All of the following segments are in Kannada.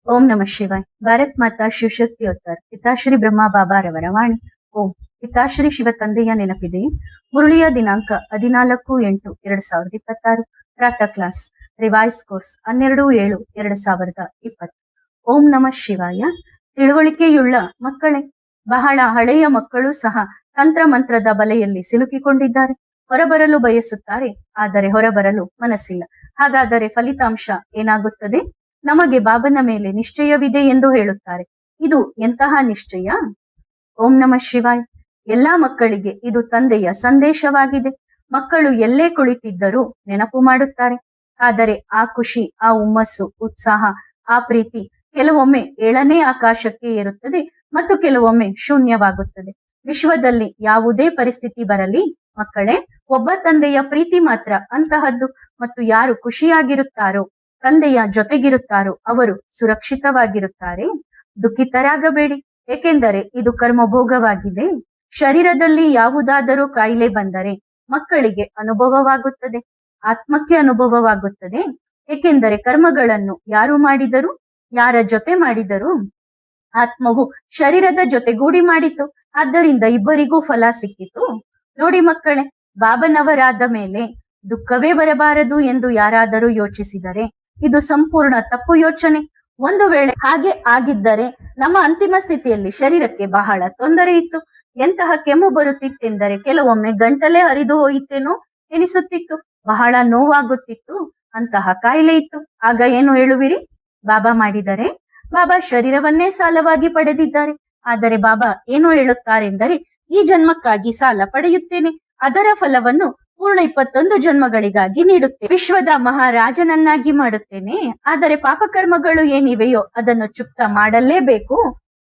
ಓಂ ನಮಃ ಶಿವಾಯ್. ಭಾರತ್ ಮಾತಾ ಶಿವಶಕ್ತಿ ಉತ್ತರ್ ಪಿತಾಶ್ರೀ ಬ್ರಹ್ಮ ಬಾಬಾರವರ ವಾಣಿ. ಓಂ. ಪಿತಾಶ್ರೀ ಶಿವ ತಂದೆಯ ನೆನಪಿದೆಯೇ? ಮುರುಳಿಯ ದಿನಾಂಕ 14/8/2026. ಪ್ರಾತಃ ಕ್ಲಾಸ್ ರಿವೈಸ್ ಕೋರ್ಸ್ 12/7/2020. ಓಂ ನಮಃ ಶಿವಾಯ. ತಿಳುವಳಿಕೆಯುಳ್ಳ ಮಕ್ಕಳೇ, ಬಹಳ ಹಳೆಯ ಮಕ್ಕಳು ಸಹ ತಂತ್ರ ಮಂತ್ರದ ಬಲೆಯಲ್ಲಿ ಸಿಲುಕಿಕೊಂಡಿದ್ದಾರೆ. ಹೊರಬರಲು ಬಯಸುತ್ತಾರೆ, ಆದರೆ ಹೊರಬರಲು ಮನಸ್ಸಿಲ್ಲ. ಹಾಗಾದರೆ ಫಲಿತಾಂಶ ಏನಾಗುತ್ತದೆ? ನಮಗೆ ಬಾಬನ ಮೇಲೆ ನಿಶ್ಚಯವಿದೆ ಎಂದು ಹೇಳುತ್ತಾರೆ. ಇದು ಎಂತಹ ನಿಶ್ಚಯ? ಓಂ ನಮಃ ಶಿವಾಯ್. ಎಲ್ಲಾ ಮಕ್ಕಳಿಗೆ ಇದು ತಂದೆಯ ಸಂದೇಶವಾಗಿದೆ. ಮಕ್ಕಳು ಎಲ್ಲೇ ಕುಳಿತಿದ್ದರೂ ನೆನಪು ಮಾಡುತ್ತಾರೆ. ಆದರೆ ಆ ಖುಷಿ, ಆ ಹುಮ್ಮಸ್ಸು, ಉತ್ಸಾಹ, ಆ ಪ್ರೀತಿ ಕೆಲವೊಮ್ಮೆ 7ನೇ ಆಕಾಶಕ್ಕೆ ಏರುತ್ತದೆ ಮತ್ತು ಕೆಲವೊಮ್ಮೆ ಶೂನ್ಯವಾಗುತ್ತದೆ. ವಿಶ್ವದಲ್ಲಿ ಯಾವುದೇ ಪರಿಸ್ಥಿತಿ ಬರಲಿ ಮಕ್ಕಳೇ, ಒಬ್ಬ ತಂದೆಯ ಪ್ರೀತಿ ಮಾತ್ರ ಅಂತಹದ್ದು. ಮತ್ತು ಯಾರು ಖುಷಿಯಾಗಿರುತ್ತಾರೋ, ತಂದೆಯ ಜೊತೆಗಿರುತ್ತಾರೋ ಅವರು ಸುರಕ್ಷಿತವಾಗಿರುತ್ತಾರೆ. ದುಃಖಿತರಾಗಬೇಡಿ, ಏಕೆಂದರೆ ಇದು ಕರ್ಮಭೋಗವಾಗಿದೆ. ಶರೀರದಲ್ಲಿ ಯಾವುದಾದರೂ ಕಾಯಿಲೆ ಬಂದರೆ ಮಕ್ಕಳಿಗೆ ಅನುಭವವಾಗುತ್ತದೆ, ಆತ್ಮಕ್ಕೆ ಅನುಭವವಾಗುತ್ತದೆ. ಏಕೆಂದರೆ ಕರ್ಮಗಳನ್ನು ಯಾರು ಮಾಡಿದರು, ಯಾರ ಜೊತೆ ಮಾಡಿದರು? ಆತ್ಮವು ಶರೀರದ ಜೊತೆಗೂಡಿ ಮಾಡಿತು. ಆದ್ದರಿಂದ ಇಬ್ಬರಿಗೂ ಫಲ ಸಿಕ್ಕಿತು. ನೋಡಿ ಮಕ್ಕಳೇ, ಬಾಬನವರಾದ ಮೇಲೆ ದುಃಖವೇ ಬರಬಾರದು ಎಂದು ಯಾರಾದರೂ ಯೋಚಿಸಿದರೆ ಇದು ಸಂಪೂರ್ಣ ತಪ್ಪು ಯೋಚನೆ. ಒಂದು ವೇಳೆ ಹಾಗೆ ಆಗಿದ್ದರೆ ನಮ್ಮ ಅಂತಿಮ ಸ್ಥಿತಿಯಲ್ಲಿ ಶರೀರಕ್ಕೆ ಬಹಳ ತೊಂದರೆ ಇತ್ತು. ಎಂತಹ ಕೆಮ್ಮು ಬರುತ್ತಿತ್ತೆಂದರೆ ಕೆಲವೊಮ್ಮೆ ಗಂಟಲೇ ಹರಿದು ಹೋಯಿತೇನೋ ಎನಿಸುತ್ತಿತ್ತು. ಬಹಳ ನೋವಾಗುತ್ತಿತ್ತು. ಅಂತಹ ಕಾಯಿಲೆ ಇತ್ತು. ಆಗ ಏನು ಹೇಳುವಿರಿ? ಬಾಬಾ ಮಾಡಿದರೆ? ಬಾಬಾ ಶರೀರವನ್ನೇ ಸಾಲವಾಗಿ ಪಡೆದಿದ್ದಾರೆ. ಆದರೆ ಬಾಬಾ ಏನು ಹೇಳುತ್ತಾರೆಂದರೆ, ಈ ಜನ್ಮಕ್ಕಾಗಿ ಸಾಲ ಪಡೆಯುತ್ತೇನೆ, ಅದರ ಫಲವನ್ನು ಪೂರ್ಣ 21 ಜನ್ಮಗಳಿಗಾಗಿ ನೀಡುತ್ತೇನೆ, ವಿಶ್ವದ ಮಹಾರಾಜನನ್ನಾಗಿ ಮಾಡುತ್ತೇನೆ. ಆದರೆ ಪಾಪಕರ್ಮಗಳು ಏನಿವೆಯೋ ಅದನ್ನು ಚುಕ್ತ ಮಾಡಲೇಬೇಕು.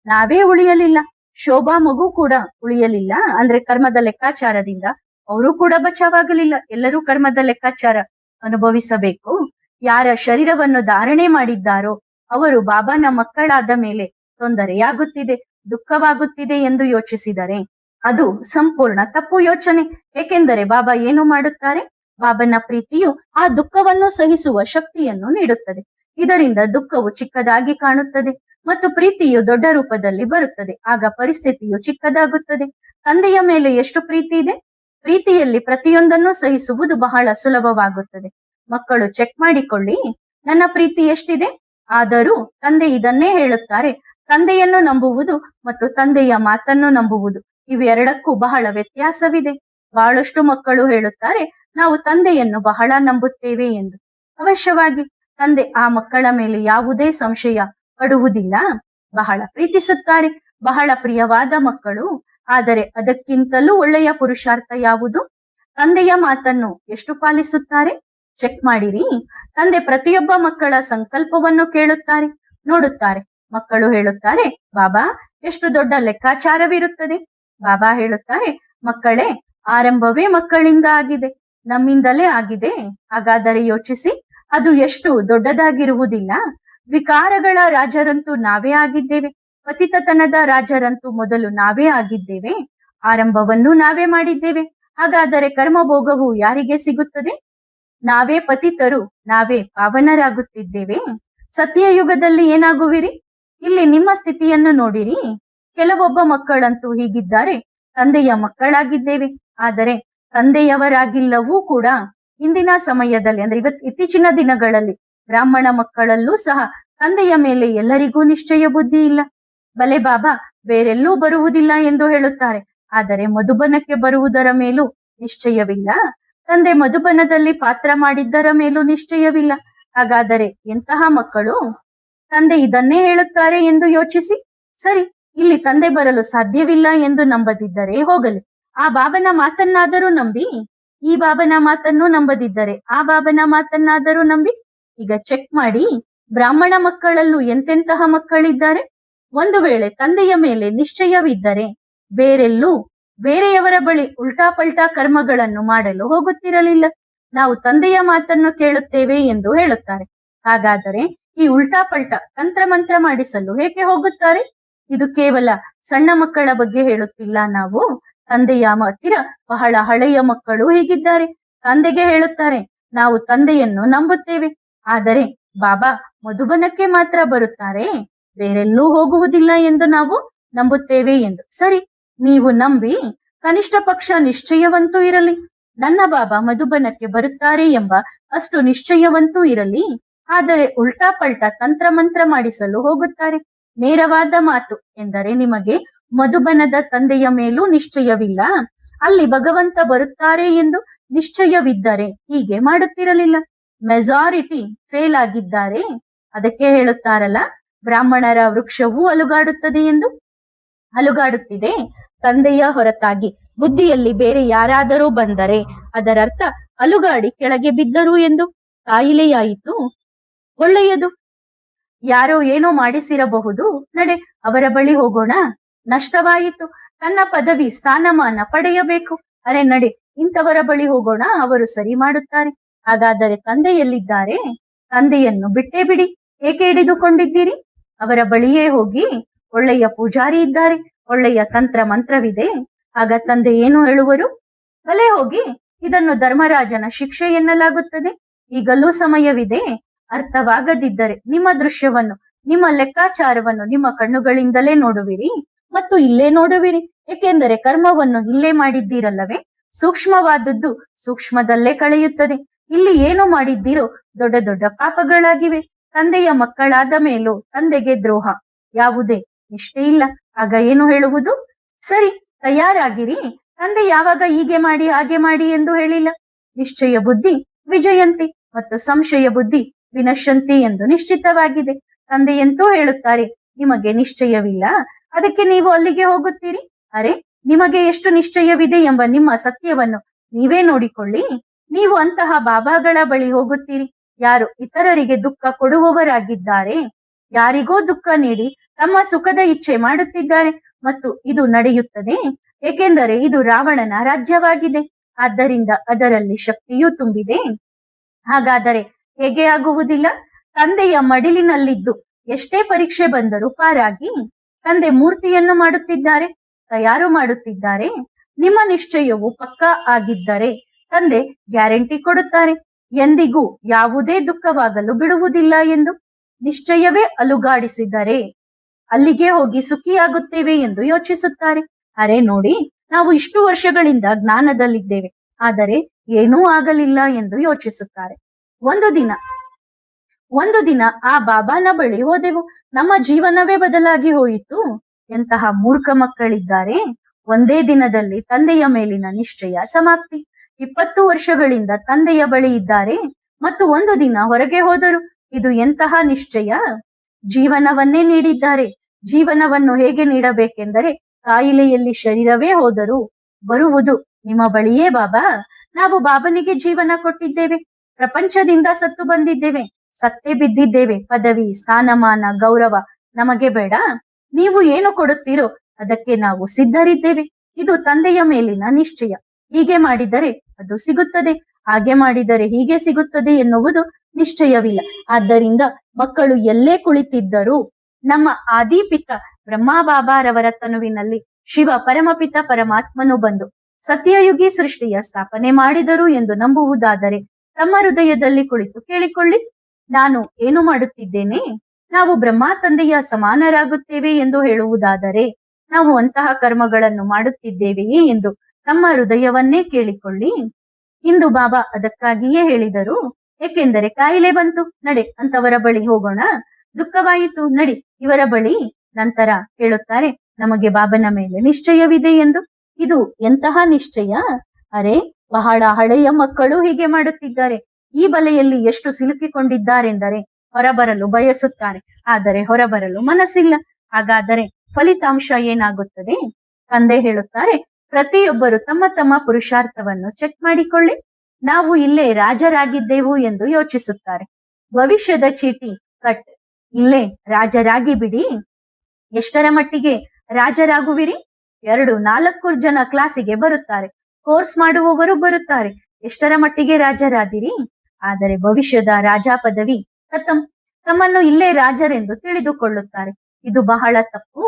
ನಾವೇ ಉಳಿಯಲಿಲ್ಲ, ಶೋಭಾ ಮಗು ಕೂಡ ಉಳಿಯಲಿಲ್ಲ. ಅಂದ್ರೆ ಕರ್ಮದ ಲೆಕ್ಕಾಚಾರದಿಂದ ಅವರು ಕೂಡ ಬಚಾವಾಗಲಿಲ್ಲ. ಎಲ್ಲರೂ ಕರ್ಮದ ಲೆಕ್ಕಾಚಾರ ಅನುಭವಿಸಬೇಕು. ಯಾರ ಶರೀರವನ್ನು ಧಾರಣೆ ಮಾಡಿದ್ದಾರೋ ಅವರು ಬಾಬಾನ ಮಕ್ಕಳಾದ ಮೇಲೆ ತೊಂದರೆಯಾಗುತ್ತಿದೆ, ದುಃಖವಾಗುತ್ತಿದೆ ಎಂದು ಯೋಚಿಸಿದರೆ ಅದು ಸಂಪೂರ್ಣ ತಪ್ಪು ಯೋಚನೆ. ಏಕೆಂದರೆ ಬಾಬಾ ಏನು ಮಾಡುತ್ತಾರೆ? ಬಾಬನ ಪ್ರೀತಿಯು ಆ ದುಃಖವನ್ನು ಸಹಿಸುವ ಶಕ್ತಿಯನ್ನು ನೀಡುತ್ತದೆ. ಇದರಿಂದ ದುಃಖವು ಚಿಕ್ಕದಾಗಿ ಕಾಣುತ್ತದೆ ಮತ್ತು ಪ್ರೀತಿಯು ದೊಡ್ಡ ರೂಪದಲ್ಲಿ ಬರುತ್ತದೆ. ಆಗ ಪರಿಸ್ಥಿತಿಯು ಚಿಕ್ಕದಾಗುತ್ತದೆ. ತಂದೆಯ ಮೇಲೆ ಎಷ್ಟು ಪ್ರೀತಿ ಇದೆ? ಪ್ರೀತಿಯಲ್ಲಿ ಪ್ರತಿಯೊಂದನ್ನು ಸಹಿಸುವುದು ಬಹಳ ಸುಲಭವಾಗುತ್ತದೆ. ಮಕ್ಕಳು ಚೆಕ್ ಮಾಡಿಕೊಳ್ಳಿ, ನನ್ನ ಪ್ರೀತಿ ಎಷ್ಟಿದೆ? ಆದರೂ ತಂದೆ ಇದನ್ನೇ ಹೇಳುತ್ತಾರೆ, ತಂದೆಯನ್ನು ನಂಬುವುದು ಮತ್ತು ತಂದೆಯ ಮಾತನ್ನು ನಂಬುವುದು ಇವೆರಡಕ್ಕೂ ಬಹಳ ವ್ಯತ್ಯಾಸವಿದೆ. ಬಹಳಷ್ಟು ಮಕ್ಕಳು ಹೇಳುತ್ತಾರೆ, ನಾವು ತಂದೆಯನ್ನು ಬಹಳ ನಂಬುತ್ತೇವೆ ಎಂದು. ಅವಶ್ಯವಾಗಿ ತಂದೆ ಆ ಮಕ್ಕಳ ಮೇಲೆ ಯಾವುದೇ ಸಂಶಯ ಪಡುವುದಿಲ್ಲ. ಬಹಳ ಪ್ರೀತಿಸುತ್ತಾರೆ, ಬಹಳ ಪ್ರಿಯವಾದ ಮಕ್ಕಳು. ಆದರೆ ಅದಕ್ಕಿಂತಲೂ ಒಳ್ಳೆಯ ಪುರುಷಾರ್ಥ ಯಾವುದು? ತಂದೆಯ ಮಾತನ್ನು ಎಷ್ಟು ಪಾಲಿಸುತ್ತಾರೆ? ಚೆಕ್ ಮಾಡಿರಿ. ತಂದೆ ಪ್ರತಿಯೊಬ್ಬ ಮಕ್ಕಳ ಸಂಕಲ್ಪವನ್ನು ಕೇಳುತ್ತಾರೆ, ನೋಡುತ್ತಾರೆ. ಮಕ್ಕಳು ಹೇಳುತ್ತಾರೆ, ಬಾಬಾ ಎಷ್ಟು ದೊಡ್ಡ ಲೆಕ್ಕಾಚಾರವಿರುತ್ತದೆ. ಬಾಬಾ ಹೇಳುತ್ತಾರೆ, ಮಕ್ಕಳೇ, ಆರಂಭವೇ ಮಕ್ಕಳಿಂದ ಆಗಿದೆ, ನಮ್ಮಿಂದಲೇ ಆಗಿದೆ. ಹಾಗಾದರೆ ಯೋಚಿಸಿ, ಅದು ಎಷ್ಟು ದೊಡ್ಡದಾಗಿರುವುದಿಲ್ಲ. ವಿಕಾರಗಳ ರಾಜರಂತೂ ನಾವೇ ಆಗಿದ್ದೇವೆ. ಪತಿತತನದ ರಾಜರಂತೂ ಮೊದಲು ನಾವೇ ಆಗಿದ್ದೇವೆ. ಆರಂಭವನ್ನು ನಾವೇ ಮಾಡಿದ್ದೇವೆ. ಹಾಗಾದರೆ ಕರ್ಮಭೋಗವು ಯಾರಿಗೆ ಸಿಗುತ್ತದೆ? ನಾವೇ ಪತಿತರು, ನಾವೇ ಪಾವನರಾಗುತ್ತಿದ್ದೇವೆ. ಸತ್ಯಯುಗದಲ್ಲಿ ಏನಾಗುವಿರಿ? ಇಲ್ಲಿ ನಿಮ್ಮ ಸ್ಥಿತಿಯನ್ನು ನೋಡಿರಿ. ಕೆಲವೊಬ್ಬ ಮಕ್ಕಳಂತೂ ಹೀಗಿದ್ದಾರೆ, ತಂದೆಯ ಮಕ್ಕಳಾಗಿದ್ದೇವೆ, ಆದರೆ ತಂದೆಯವರಾಗಿಲ್ಲವೂ ಕೂಡ. ಇಂದಿನ ಸಮಯದಲ್ಲಿ ಅಂದ್ರೆ ಇತ್ತೀಚಿನ ದಿನಗಳಲ್ಲಿ ಬ್ರಾಹ್ಮಣ ಮಕ್ಕಳಲ್ಲೂ ಸಹ ತಂದೆಯ ಮೇಲೆ ಎಲ್ಲರಿಗೂ ನಿಶ್ಚಯ ಬುದ್ಧಿ ಇಲ್ಲ. ಬಲೆ ಬಾಬಾ ಬೇರೆಲ್ಲೂ ಬರುವುದಿಲ್ಲ ಎಂದು ಹೇಳುತ್ತಾರೆ, ಆದರೆ ಮಧುಬನಕ್ಕೆ ಬರುವುದರ ಮೇಲೂ ನಿಶ್ಚಯವಿಲ್ಲ. ತಂದೆ ಮಧುಬನದಲ್ಲಿ ಪಾತ್ರ ಮಾಡಿದ್ದರ ಮೇಲೂ ನಿಶ್ಚಯವಿಲ್ಲ. ಹಾಗಾದರೆ ಎಂತಹ ಮಕ್ಕಳು? ತಂದೆ ಇದನ್ನೇ ಹೇಳುತ್ತಾರೆ ಎಂದು ಯೋಚಿಸಿ. ಸರಿ, ಇಲ್ಲಿ ತಂದೆ ಬರಲು ಸಾಧ್ಯವಿಲ್ಲ ಎಂದು ನಂಬದಿದ್ದರೆ ಹೋಗಲಿ, ಆ ಬಾಬನ ಮಾತನ್ನಾದರೂ ನಂಬಿ. ಈ ಬಾಬನ ಮಾತನ್ನು ನಂಬದಿದ್ದರೆ ಆ ಬಾಬನ ಮಾತನ್ನಾದರೂ ನಂಬಿ. ಈಗ ಚೆಕ್ ಮಾಡಿ, ಬ್ರಾಹ್ಮಣ ಮಕ್ಕಳಲ್ಲೂ ಎಂತೆಂತಹ ಮಕ್ಕಳಿದ್ದಾರೆ. ಒಂದು ವೇಳೆ ತಂದೆಯ ಮೇಲೆ ನಿಶ್ಚಯವಿದ್ದರೆ ಬೇರೆಯವರ ಬಳಿ ಉಲ್ಟಾ ಪಲ್ಟಾ ಕರ್ಮಗಳನ್ನು ಮಾಡಲು ಹೋಗುತ್ತಿರಲಿಲ್ಲ. ನಾವು ತಂದೆಯ ಮಾತನ್ನು ಕೇಳುತ್ತೇವೆ ಎಂದು ಹೇಳುತ್ತಾರೆ. ಹಾಗಾದರೆ ಈ ಉಲ್ಟಾ ಪಲ್ಟಾ ತಂತ್ರಮಂತ್ರ ಮಾಡಿಸಲು ಏಕೆ ಹೋಗುತ್ತಾರೆ? ಇದು ಕೇವಲ ಸಣ್ಣ ಮಕ್ಕಳ ಬಗ್ಗೆ ಹೇಳುತ್ತಿಲ್ಲ ನಾವು. ತಂದೆಯ ಹತ್ತಿರ ಬಹಳ ಹಳೆಯ ಮಕ್ಕಳು ಹೀಗಿದ್ದಾರೆ. ತಂದೆಗೆ ಹೇಳುತ್ತಾರೆ, ನಾವು ತಂದೆಯನ್ನು ನಂಬುತ್ತೇವೆ, ಆದರೆ ಬಾಬಾ ಮಧುಬನಕ್ಕೆ ಮಾತ್ರ ಬರುತ್ತಾರೆ, ಬೇರೆಲ್ಲೂ ಹೋಗುವುದಿಲ್ಲ ಎಂದು ನಾವು ನಂಬುತ್ತೇವೆ ಎಂದು. ಸರಿ, ನೀವು ನಂಬಿ ಕನಿಷ್ಠ ಪಕ್ಷ ನಿಶ್ಚಯವಂತೂ ಇರಲಿ. ನನ್ನ ಬಾಬಾ ಮಧುಬನಕ್ಕೆ ಬರುತ್ತಾರೆ ಎಂಬ ಅಷ್ಟು ನಿಶ್ಚಯವಂತೂ ಇರಲಿ. ಆದರೆ ಉಲ್ಟಾ ಪಲ್ಟಾ ತಂತ್ರ ಮಂತ್ರ ಮಾಡಿಸಲು ಹೋಗುತ್ತಾರೆ. ನೇರವಾದ ಮಾತು ಎಂದರೆ, ನಿಮಗೆ ಮಧುಬನದ ತಂದೆಯ ಮೇಲೂ ನಿಶ್ಚಯವಿಲ್ಲ, ಅಲ್ಲಿ ಭಗವಂತ ಬರುತ್ತಾರೆ ಎಂದು ನಿಶ್ಚಯವಿದ್ದರೆ ಹೀಗೆ ಮಾಡುತ್ತಿರಲಿಲ್ಲ. ಮೆಜಾರಿಟಿ ಫೇಲ್ ಆಗಿದ್ದಾರೆ. ಅದಕ್ಕೆ ಹೇಳುತ್ತಾರಲ್ಲ, ಬ್ರಾಹ್ಮಣರ ವೃಕ್ಷವೂ ಅಲುಗಾಡುತ್ತದೆ ಎಂದು. ಅಲುಗಾಡುತ್ತಿದೆ. ತಂದೆಯ ಹೊರತಾಗಿ ಬುದ್ಧಿಯಲ್ಲಿ ಬೇರೆ ಯಾರಾದರೂ ಬಂದರೆ ಅದರರ್ಥ ಅಲುಗಾಡಿ ಕೆಳಗೆ ಬಿದ್ದರು ಎಂದು. ಕಾಯಿಲೆಯಾಯಿತು, ಒಳ್ಳೆಯದು. ಯಾರೋ ಏನೋ ಮಾಡಿಸಿರಬಹುದು, ನಡೆ ಅವರ ಬಳಿ ಹೋಗೋಣ. ನಷ್ಟವಾಯಿತು, ತನ್ನ ಪದವಿ ಸ್ಥಾನಮಾನ ಪಡೆಯಬೇಕು. ಅರೆ ನಡೆ, ಇಂಥವರ ಬಳಿ ಹೋಗೋಣ, ಅವರು ಸರಿ ಮಾಡುತ್ತಾರೆ. ಹಾಗಾದರೆ ತಂದೆ ಎಲ್ಲಿದ್ದಾರೆ? ತಂದೆಯನ್ನು ಬಿಟ್ಟೇ ಬಿಡಿ, ಏಕೆ ಹಿಡಿದುಕೊಂಡಿದ್ದೀರಿ? ಅವರ ಬಳಿಯೇ ಹೋಗಿ. ಒಳ್ಳೆಯ ಪೂಜಾರಿ ಇದ್ದಾರೆ, ಒಳ್ಳೆಯ ತಂತ್ರ ಮಂತ್ರವಿದೆ. ಆಗ ತಂದೆ ಏನು ಹೇಳುವರು? ಬಲೆ ಹೋಗಿ, ಇದನ್ನು ಧರ್ಮರಾಜನ ಶಿಕ್ಷೆ ಎನ್ನಲಾಗುತ್ತದೆ. ಈಗಲೂ ಸಮಯವಿದೆ. ಅರ್ಥವಾಗದಿದ್ದರೆ ನಿಮ್ಮ ದೃಶ್ಯವನ್ನು, ನಿಮ್ಮ ಲೆಕ್ಕಾಚಾರವನ್ನು ನಿಮ್ಮ ಕಣ್ಣುಗಳಿಂದಲೇ ನೋಡುವಿರಿ ಮತ್ತು ಇಲ್ಲೇ ನೋಡುವಿರಿ. ಏಕೆಂದರೆ ಕರ್ಮವನ್ನು ಇಲ್ಲೇ ಮಾಡಿದ್ದೀರಲ್ಲವೇ. ಸೂಕ್ಷ್ಮವಾದದ್ದು ಸೂಕ್ಷ್ಮದಲ್ಲೇ ಕಳೆಯುತ್ತದೆ. ಇಲ್ಲಿ ಏನು ಮಾಡಿದ್ದೀರೋ ದೊಡ್ಡ ದೊಡ್ಡ ಪಾಪಗಳಾಗಿವೆ. ತಂದೆಯ ಮಕ್ಕಳಾದ ಮೇಲೂ ತಂದೆಗೆ ದ್ರೋಹ, ಯಾವುದೇ ನಿಷ್ಠೆ ಇಲ್ಲ. ಆಗ ಏನು ಹೇಳುವುದು? ಸರಿ, ತಯಾರಾಗಿರಿ. ತಂದೆ ಯಾವಾಗ ಹೀಗೆ ಮಾಡಿ ಹಾಗೆ ಮಾಡಿ ಎಂದು ಹೇಳಿಲ್ಲ. ನಿಶ್ಚಯ ಬುದ್ಧಿ ವಿಜಯಂತಿ ಮತ್ತು ಸಂಶಯ ಬುದ್ಧಿ ವಿನಶಂತಿ ಎಂದು ನಿಶ್ಚಿತವಾಗಿದೆ. ತಂದೆಯಂತೂ ಹೇಳುತ್ತಾರೆ, ನಿಮಗೆ ನಿಶ್ಚಯವಿಲ್ಲ, ಅದಕ್ಕೆ ನೀವು ಅಲ್ಲಿಗೆ ಹೋಗುತ್ತೀರಿ. ಅರೆ, ನಿಮಗೆ ಎಷ್ಟು ನಿಶ್ಚಯವಿದೆ ಎಂಬ ನಿಮ್ಮ ಸತ್ಯವನ್ನು ನೀವೇ ನೋಡಿಕೊಳ್ಳಿ. ನೀವು ಅಂತಹ ಬಾಬಾಗಳ ಬಳಿ ಹೋಗುತ್ತೀರಿ, ಯಾರು ಇತರರಿಗೆ ದುಃಖ ಕೊಡುವವರಾಗಿದ್ದಾರೆ, ಯಾರಿಗೋ ದುಃಖ ನೀಡಿ ತಮ್ಮ ಸುಖದ ಇಚ್ಛೆ ಮಾಡುತ್ತಿದ್ದಾರೆ. ಮತ್ತು ಇದು ನಡೆಯುತ್ತದೆ ಏಕೆಂದರೆ ಇದು ರಾವಣನ ರಾಜ್ಯವಾಗಿದೆ. ಆದ್ದರಿಂದ ಅದರಲ್ಲಿ ಶಕ್ತಿಯೂ ತುಂಬಿದೆ. ಹಾಗಾದರೆ ಹೇಗೆ ಆಗುವುದಿಲ್ಲ? ತಂದೆಯ ಮಡಿಲಿನಲ್ಲಿದ್ದು ಎಷ್ಟೇ ಪರೀಕ್ಷೆ ಬಂದರೂ ಪಾರಾಗಿ ತಂದೆ ಮೂರ್ತಿಯನ್ನು ಮಾಡುತ್ತಿದ್ದಾರೆ, ತಯಾರು ಮಾಡುತ್ತಿದ್ದಾರೆ. ನಿಮ್ಮ ನಿಶ್ಚಯವು ಪಕ್ಕಾ ಆಗಿದ್ದರೆ ತಂದೆ ಗ್ಯಾರಂಟಿ ಕೊಡುತ್ತಾರೆ, ಎಂದಿಗೂ ಯಾವುದೇ ದುಃಖವಾಗಲು ಬಿಡುವುದಿಲ್ಲ ಎಂದು. ನಿಶ್ಚಯವೇ ಅಲುಗಾಡಿಸಿದರೆ ಅಲ್ಲಿಗೆ ಹೋಗಿ ಸುಖಿಯಾಗುತ್ತೇವೆ ಎಂದು ಯೋಚಿಸುತ್ತಾರೆ. ಅರೆ ನೋಡಿ, ನಾವು ಇಷ್ಟು ವರ್ಷಗಳಿಂದ ಜ್ಞಾನದಲ್ಲಿದ್ದೇವೆ, ಆದರೆ ಏನೂ ಆಗಲಿಲ್ಲ ಎಂದು ಯೋಚಿಸುತ್ತಾರೆ. ಒಂದು ದಿನ ಆ ಬಾಬಾನ ಬಳಿ ಹೋದೆವು, ನಮ್ಮ ಜೀವನವೇ ಬದಲಾಗಿ ಹೋಯಿತು. ಎಂತಹ ಮೂರ್ಖ ಮಕ್ಕಳಿದ್ದಾರೆ. ಒಂದೇ ದಿನದಲ್ಲಿ ತಂದೆಯ ಮೇಲಿನ ನಿಶ್ಚಯ ಸಮಾಪ್ತಿ. 20 ವರ್ಷಗಳಿಂದ ತಂದೆಯ ಬಳಿ ಇದ್ದಾರೆ ಮತ್ತು ಒಂದು ದಿನ ಹೊರಗೆ ಹೋದರು. ಇದು ಎಂತಹ ನಿಶ್ಚಯ! ಜೀವನವನ್ನೇ ನೀಡಿದ್ದಾರೆ. ಜೀವನವನ್ನು ಹೇಗೆ ನೀಡಬೇಕೆಂದರೆ, ಕಾಯಿಲೆಯಲ್ಲಿ ಶರೀರವೇ ಹೋದರೂ ಬರುವುದು ನಿಮ್ಮ ಬಳಿಯೇ ಬಾಬಾ. ನಾವು ಬಾಬನಿಗೆ ಜೀವನ ಕೊಟ್ಟಿದ್ದೇವೆ, ಪ್ರಪಂಚದಿಂದ ಸತ್ತು ಬಂದಿದ್ದೇವೆ, ಸತ್ತೇ ಬಿದ್ದಿದ್ದೇವೆ. ಪದವಿ, ಸ್ಥಾನಮಾನ, ಗೌರವ ನಮಗೆ ಬೇಡ. ನೀವು ಏನು ಕೊಡುತ್ತೀರೋ ಅದಕ್ಕೆ ನಾವು ಸಿದ್ಧರಿದ್ದೇವೆ. ಇದು ತಂದೆಯ ಮೇಲಿನ ನಿಶ್ಚಯ. ಹೀಗೆ ಮಾಡಿದರೆ ಅದು ಸಿಗುತ್ತದೆ, ಹಾಗೆ ಮಾಡಿದರೆ ಹೀಗೆ ಸಿಗುತ್ತದೆ ಎನ್ನುವುದು ನಿಶ್ಚಯವಿಲ್ಲ. ಆದ್ದರಿಂದ ಮಕ್ಕಳು ಎಲ್ಲೇ ಕುಳಿತಿದ್ದರೂ ನಮ್ಮ ಆದಿಪಿತ ಬ್ರಹ್ಮ ಬಾಬಾರವರ ತನುವಿನಲ್ಲಿ ಶಿವ ಪರಮಪಿತ ಪರಮಾತ್ಮನು ಬಂದು ಸತ್ಯಯುಗಿ ಸೃಷ್ಟಿಯ ಸ್ಥಾಪನೆ ಮಾಡಿದರು ಎಂದು ನಂಬುವುದಾದರೆ ತಮ್ಮ ಹೃದಯದಲ್ಲಿ ಕುಳಿತು ಕೇಳಿಕೊಳ್ಳಿ, ನಾನು ಏನು ಮಾಡುತ್ತಿದ್ದೇನೆ? ನಾವು ಬ್ರಹ್ಮ ತಂದೆಯ ಸಮಾನರಾಗುತ್ತೇವೆ ಎಂದು ಹೇಳುವುದಾದರೆ ನಾವು ಅಂತಹ ಕರ್ಮಗಳನ್ನು ಮಾಡುತ್ತಿದ್ದೇವೆಯೇ ಎಂದು ತಮ್ಮ ಹೃದಯವನ್ನೇ ಕೇಳಿಕೊಳ್ಳಿ. ಇಂದು ಬಾಬಾ ಅದಕ್ಕಾಗಿಯೇ ಹೇಳಿದರು. ಏಕೆಂದರೆ ಕಾಯಿಲೆ ಬಂತು, ನಡೆ ಅಂತವರ ಬಳಿ ಹೋಗೋಣ. ದುಃಖವಾಯಿತು, ನಡಿ ಇವರ ಬಳಿ. ನಂತರ ಹೇಳುತ್ತಾರೆ, ನಮಗೆ ಬಾಬನ ಮೇಲೆ ನಿಶ್ಚಯವಿದೆ ಎಂದು. ಇದು ಎಂತಹ ನಿಶ್ಚಯ! ಅರೆ, ಬಹಳ ಹಳೆಯ ಮಕ್ಕಳು ಹೀಗೆ ಮಾಡುತ್ತಿದ್ದಾರೆ. ಈ ಬಲೆಯಲ್ಲಿ ಎಷ್ಟು ಸಿಲುಕಿಕೊಂಡಿದ್ದಾರೆಂದರೆ ಹೊರಬರಲು ಬಯಸುತ್ತಾರೆ, ಆದರೆ ಹೊರಬರಲು ಮನಸ್ಸಿಲ್ಲ. ಹಾಗಾದರೆ ಫಲಿತಾಂಶ ಏನಾಗುತ್ತದೆ? ತಂದೆ ಹೇಳುತ್ತಾರೆ, ಪ್ರತಿಯೊಬ್ಬರು ತಮ್ಮ ತಮ್ಮ ಪುರುಷಾರ್ಥವನ್ನು ಚೆಕ್ ಮಾಡಿಕೊಳ್ಳಿ. ನಾವು ಇಲ್ಲೇ ರಾಜರಾಗಿದ್ದೆವು ಎಂದು ಯೋಚಿಸುತ್ತಾರೆ. ಭವಿಷ್ಯದ ಚೀಟಿ ಕಟ್, ಇಲ್ಲೇ ರಾಜರಾಗಿ ಬಿಡಿ. ಎಷ್ಟರ ಮಟ್ಟಿಗೆ ರಾಜರಾಗುವಿರಿ? 2-4 ಜನ ಕ್ಲಾಸಿಗೆ ಬರುತ್ತಾರೆ, ಕೋರ್ಸ್ ಮಾಡುವವರು ಬರುತ್ತಾರೆ. ಎಷ್ಟರ ಮಟ್ಟಿಗೆ ರಾಜರಾದಿರಿ? ಆದರೆ ಭವಿಷ್ಯದ ರಾಜ ಪದವಿ ಖತಂ. ತಮ್ಮನ್ನು ಇಲ್ಲೇ ರಾಜರೆಂದು ತಿಳಿದುಕೊಳ್ಳುತ್ತಾರೆ. ಇದು ಬಹಳ ತಪ್ಪು.